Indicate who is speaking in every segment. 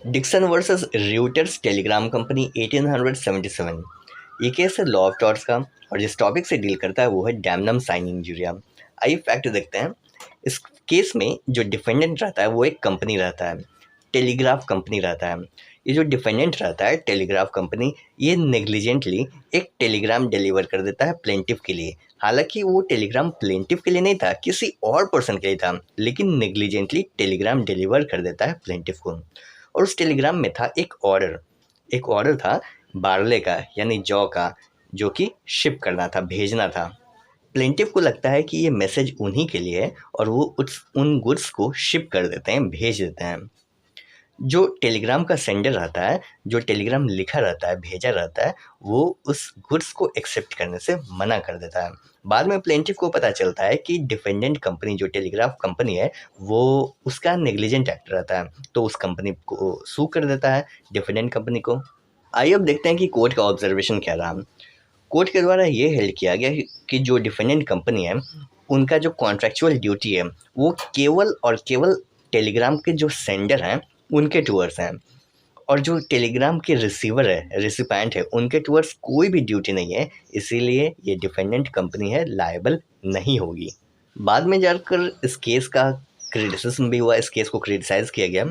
Speaker 1: Dixon versus Reuters Telegram Company 1877। ये case है law of torques का और जिस टॉपिक से डील करता है वो है डैमनम साइन इंजूरिया। आइए फैक्ट देखते हैं। इस केस में जो डिफेंडेंट रहता है वो एक कंपनी रहता है, टेलीग्राफ कंपनी रहता है। ये जो डिफेंडेंट रहता है टेलीग्राफ कंपनी, ये नेग्लिजेंटली एक टेलीग्राम डिलीवर कर देता है प्लेंटिफ के लिए। हालांकि वो टेलीग्राम प्लेंटिफ के लिए नहीं था, किसी और पर्सन के लिए था, लेकिन नेग्लिजेंटली टेलीग्राम डिलीवर कर देता है प्लेंटिफ को। और उस टेलीग्राम में था एक ऑर्डर था बार्ले का यानी जौ का, जो कि शिप करना था, भेजना था। प्लेंटिफ को लगता है कि ये मैसेज उन्हीं के लिए है और वो उन गुड्स को शिप कर देते हैं, भेज देते हैं। जो टेलीग्राम का सेंडर रहता है, जो टेलीग्राम लिखा रहता है, भेजा रहता है, वो उस गुड्स को एक्सेप्ट करने से मना कर देता है। बाद में प्लेंटिफ को पता चलता है कि डिफेंडेंट कंपनी जो टेलीग्राफ कंपनी है वो उसका नेग्लिजेंट एक्ट रहता है, तो उस कंपनी को सू कर देता है, डिफेंडेंट कंपनी को। आइए अब देखते हैं कि कोर्ट का ऑब्जर्वेशन क्या रहा। कोर्ट के द्वारा ये हेल्ड किया गया कि जो डिफेंडेंट कंपनी है उनका जो कॉन्ट्रेक्चुअल ड्यूटी है वो केवल और केवल टेलीग्राम के जो सेंडर हैं उनके टूअर्स हैं, और जो टेलीग्राम के रिसीवर है, रिसिपेंट है, उनके टूअर्स कोई भी ड्यूटी नहीं है। इसीलिए ये डिफेंडेंट कंपनी है, लायबल नहीं होगी। बाद में जाकर इस केस का क्रिटिसिज्म भी हुआ, इस केस को क्रिटिसाइज किया गया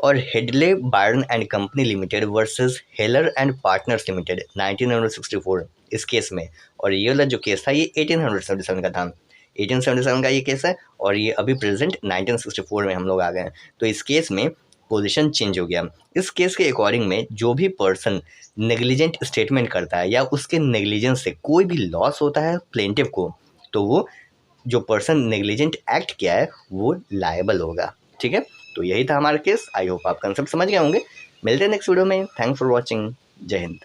Speaker 1: और Hedley Byrne and company limited versus Heller and partners limited 1964 इस केस में। और ये वाला जो केस था ये 1877 का था, 1877 का ये केस है और ये अभी प्रेजेंट 1964 में हम लोग आ गए हैं। तो इस केस में पोजीशन चेंज हो गया। इस केस के अकॉर्डिंग में जो भी पर्सन नेग्लिजेंट स्टेटमेंट करता है या उसके नेग्लिजेंस से कोई भी लॉस होता है प्लेंटिफ को, तो वो जो पर्सन नेग्लिजेंट एक्ट किया है वो लायबल होगा। ठीक है, तो यही था हमारा केस। आई होप आप कंसेप्ट समझ गए होंगे। मिलते हैं नेक्स्ट वीडियो में। Thanks for watching. जय हिंद।